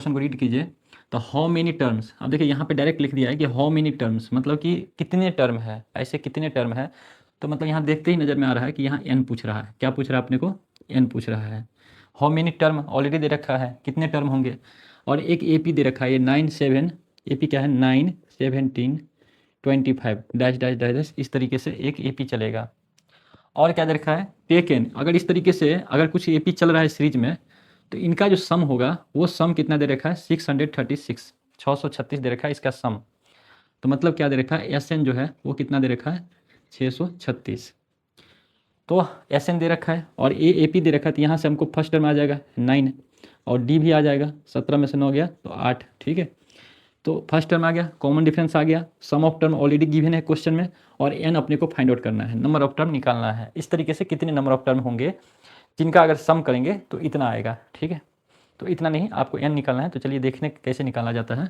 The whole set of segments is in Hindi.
क्वेश्चन को रीड कीजिए। तो हाउ मेनी टर्म्स, अब देखिए यहाँ पे डायरेक्ट लिख दिया है कि हाउ मेनी टर्म्स, मतलब कि कितने टर्म है, ऐसे कितने टर्म है। तो मतलब यहाँ देखते ही नज़र में आ रहा है कि यहाँ एन पूछ रहा है। क्या पूछ रहा है अपने को? एन पूछ रहा है। हाउ मेनी टर्म ऑलरेडी दे रखा है, कितने टर्म होंगे। और एक ए पी दे रखा है, ये 9 7, ए पी क्या है 9 17 25 डैश डैश डैश डैश, इस तरीके से एक ए पी चलेगा। और क्या दे रखा है? टेकन। अगर इस तरीके से अगर कुछ ए पी चल रहा है सीरीज में, तो इनका जो सम होगा वो सम कितना दे रखा है? 636, 636 दे रखा है इसका सम। तो मतलब क्या दे रखा है? एस एन जो है वो कितना दे रखा है? 636। तो एस एन दे रखा है और ए पी दे रखा है, तो यहाँ से हमको फर्स्ट टर्म आ जाएगा 9 और डी भी आ जाएगा, 17 में से 9 गया तो 8। ठीक है, तो फर्स्ट टर्म आ गया, कॉमन डिफरेंस आ गया, सम ऑफ टर्म ऑलरेडी गिवन है क्वेश्चन में, और एन अपने को फाइंड आउट करना है, नंबर ऑफ टर्म निकालना है। इस तरीके से कितने नंबर ऑफ टर्म होंगे जिनका अगर सम करेंगे तो इतना आएगा। ठीक है, तो इतना नहीं, आपको एन निकालना है। तो चलिए देखने कैसे निकाला जाता है।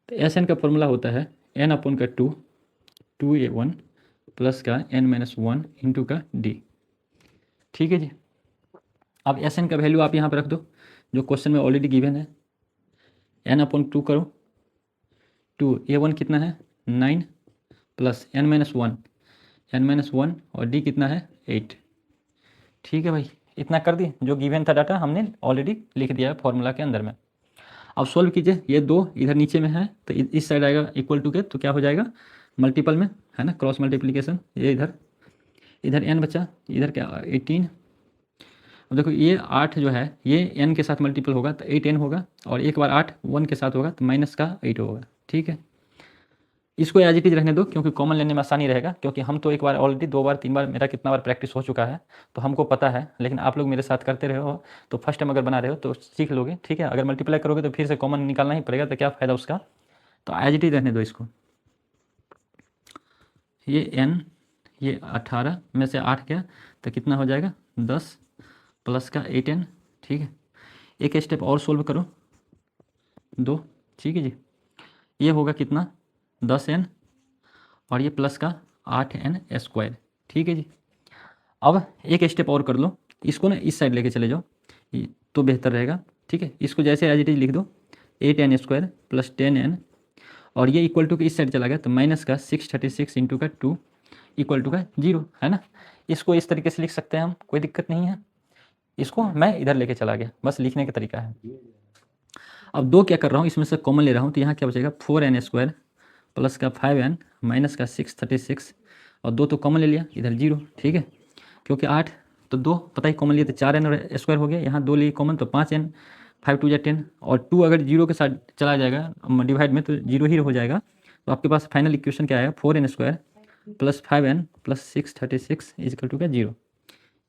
तो एस एन का फॉर्मूला होता है एन अपॉन का 2a1 प्लस का n-1 इंटू का डी। ठीक है जी। अब एस एन का वैल्यू आप यहाँ पर रख दो जो क्वेश्चन में ऑलरेडी गिवन है। एन अपॉन 2 करो, 2a1 कितना है 9 प्लस n-1, n-1 और डी कितना है 8। ठीक है भाई, इतना कर दी, जो गिवन था डाटा हमने ऑलरेडी लिख दिया है फॉर्मूला के अंदर में। अब सोल्व कीजिए, ये 2 इधर नीचे में है तो इस साइड आएगा इक्वल टू के, तो क्या हो जाएगा मल्टीपल में, है ना, क्रॉस मल्टीप्लिकेशन। ये इधर इधर n बचा, इधर क्या 18। अब देखो ये 8 जो है ये n के साथ मल्टीपल होगा तो 8n होगा, और एक बार 8 1 के साथ होगा तो माइनस का 8 होगा। ठीक है, इसको एज इट इज रहने दो क्योंकि कॉमन लेने में आसानी रहेगा, क्योंकि हम तो एक बार ऑलरेडी 2 बार 3 बार, मेरा कितना बार प्रैक्टिस हो चुका है तो हमको पता है। लेकिन आप लोग मेरे साथ करते रहे हो तो फर्स्ट टाइम अगर बना रहे हो तो सीख लोगे। ठीक है, अगर मल्टीप्लाई करोगे तो फिर से कॉमन निकालना ही पड़ेगा, तो क्या फ़ायदा उसका। तो एज इट इज रहने दो इसको। ये n, ये 18 में से 8 गया तो कितना हो जाएगा 10 प्लस का 8n। ठीक है, एक स्टेप और सोल्व करो 2। ठीक है जी, ये होगा कितना 10n और ये प्लस का 8n स्क्वायर। ठीक है जी, अब एक स्टेप और कर लो, इसको ना इस साइड लेके चले जाओ तो बेहतर रहेगा। ठीक है, इसको जैसे एज इट इज लिख दो 8n स्क्वायर प्लस 10n, और ये इक्वल टू के इस साइड चला गया तो माइनस का 636 इंटू का 2 इक्वल टू का 0, है ना। इसको इस तरीके से लिख सकते हैं हम, कोई दिक्कत नहीं है। इसको मैं इधर लेके चला गया, बस लिखने का तरीका है। अब 2 क्या कर रहा हूँ, इसमें से कॉमन ले रहा हूँ तो यहाँ क्या बचेगा 4n स्क्वायर प्लस का 5n माइनस का 636, और 2 तो कॉमन ले लिया, इधर 0। ठीक है, क्योंकि 8 तो 2 पता ही कॉमन लिए तो 4n स्क्वायर हो गया, यहाँ 2 लिए कॉमन तो 5n, 5 2 10, और 2 अगर 0 के साथ चला जाएगा डिवाइड में तो 0 ही हो जाएगा। तो आपके पास फाइनल इक्वेशन क्या आएगा 4n square plus 5n plus 636 is equal to का 0।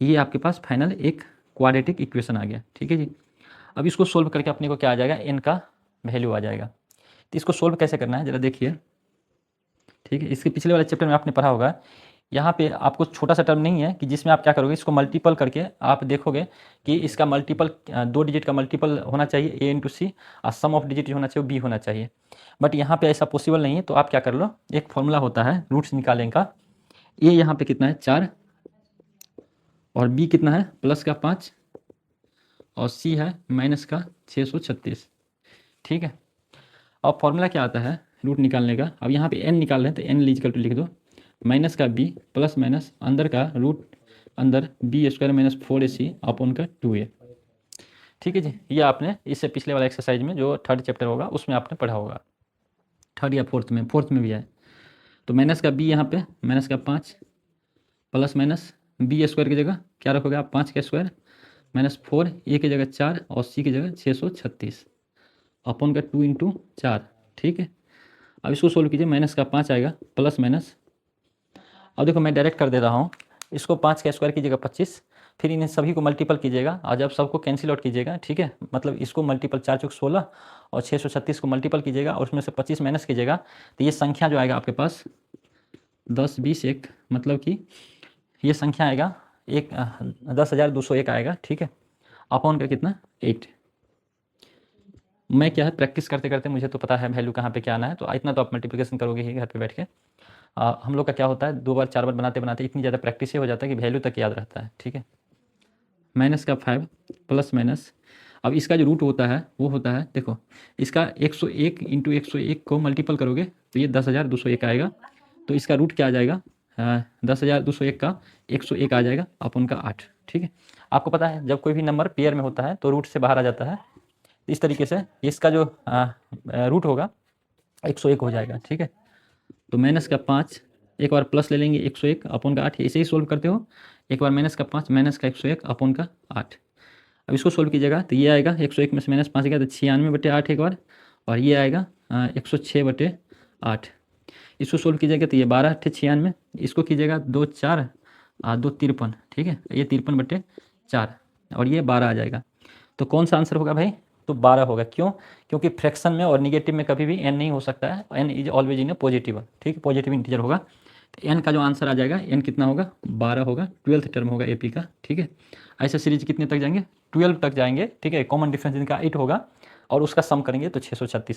ये आपके पास फाइनल एक क्वाड्रेटिक इक्वेशन आ गया। ठीक है जी, अब इसको सोल्व करके अपने को क्या आ जाएगा n का वैल्यू आ जाएगा। तो इसको सोल्व कैसे करना है ज़रा देखिए। ठीक है, इसके पिछले वाले चैप्टर में आपने पढ़ा होगा, यहाँ पे आपको छोटा सा टर्म नहीं है कि जिसमें आप क्या करोगे, इसको मल्टीपल करके आप देखोगे कि इसका मल्टीपल 2 डिजिट का मल्टीपल होना चाहिए a इंटू सी, और सम ऑफ डिजिट जो होना चाहिए वो b होना चाहिए। बट यहाँ पे ऐसा पॉसिबल नहीं है, तो आप क्या कर लो, एक फॉर्मूला होता है रूट्स निकालने का। a यहाँ पे कितना है 4, और b कितना है प्लस का 5, और c है माइनस का 636। ठीक है, अब फॉर्मूला क्या आता है रूट निकालने का। अब यहाँ पे n निकाल रहे हैं तो n लीजिकल टू लिख दो माइनस का b प्लस माइनस अंदर का रूट अंदर b square minus 4ac upon का 2a। ठीक है जी, ये आपने इससे पिछले वाला एक्सरसाइज में जो 3rd चैप्टर होगा उसमें आपने पढ़ा होगा, 3rd या 4th में भी है। तो माइनस का b यहाँ पे माइनस का 5 प्लस माइनस b स्क्वायर की जगह क्या रखोगे आप 5 का स्क्वायर माइनस 4, a की जगह 4 और c की जगह 636 अपॉन का 2 इंटू 4। ठीक है, अब इसको सोल्व कीजिए, माइनस का 5 आएगा प्लस माइनस, अब देखो मैं डायरेक्ट कर दे रहा हूँ, इसको 5 का स्क्वायर कीजिएगा 25, फिर इन्हें सभी को मल्टीपल कीजिएगा और जब सबको कैंसिल आउट कीजिएगा। ठीक है, मतलब इसको मल्टीपल 4 चौक 16 और 636 को मल्टीपल कीजिएगा और उसमें से 25 माइनस कीजिएगा, तो ये संख्या जो आएगा आपके पास 10 20 1, मतलब कि ये संख्या आएगा 10,201 आएगा। ठीक है, अपॉन का कितना 8। मैं क्या है प्रैक्टिस करते करते मुझे तो पता है वैल्यू कहाँ पे क्या आना है, तो इतना तो आप मल्टीप्लिकेशन करोगे ही घर पे बैठ के। हम लोग का क्या होता है 2 बार 4 बार बनाते बनाते इतनी ज़्यादा प्रैक्टिस ही हो जाता है कि वैल्यू तक याद रहता है। ठीक है, माइनस का 5 प्लस माइनस, अब इसका जो रूट होता है वो होता है, देखो इसका 101 इंटू 101 को मल्टीपल करोगे तो ये 10,201 आएगा। तो इसका रूट क्या आ जाएगा, 10,201 का 101 आ जाएगा अपन का 8। ठीक है, आपको पता है जब कोई भी नंबर पेयर में होता है तो रूट से बाहर आ जाता है। इस तरीके से इसका जो रूट होगा 101 हो जाएगा। ठीक है, तो माइनस का 5, एक बार प्लस ले लेंगे 101 अपन का 8, ऐसे ही सोल्व करते हो। एक बार माइनस का 5 माइनस का 101 अपन का 8। अब इसको सोल्व कीजिएगा तो ये आएगा 101 में से माइनस 5 गया तो 96/8 एक बार, और ये आएगा 106/8। इसको सोल्व कीजिएगा तो ये 12×96, इसको कीजिएगा 2 4 2 53। ठीक है, ये 53/4 और ये 12 आ जाएगा। तो कौन सा आंसर होगा भाई, तो 12 होगा। क्यों, क्योंकि फ्रैक्शन में और निगेटिव में कभी भी n नहीं हो सकता है, n is always in positive. ठीक है, पॉजिटिव इंटीजर होगा। तो n का जो आंसर आ जाएगा n कितना होगा, 12 होगा, 12th टर्म होगा AP का। ठीक है, ऐसे सीरीज कितने तक जाएंगे, 12 तक जाएंगे। ठीक है, कॉमन डिफरेंस इनका 8 होगा और उसका सम करेंगे तो 636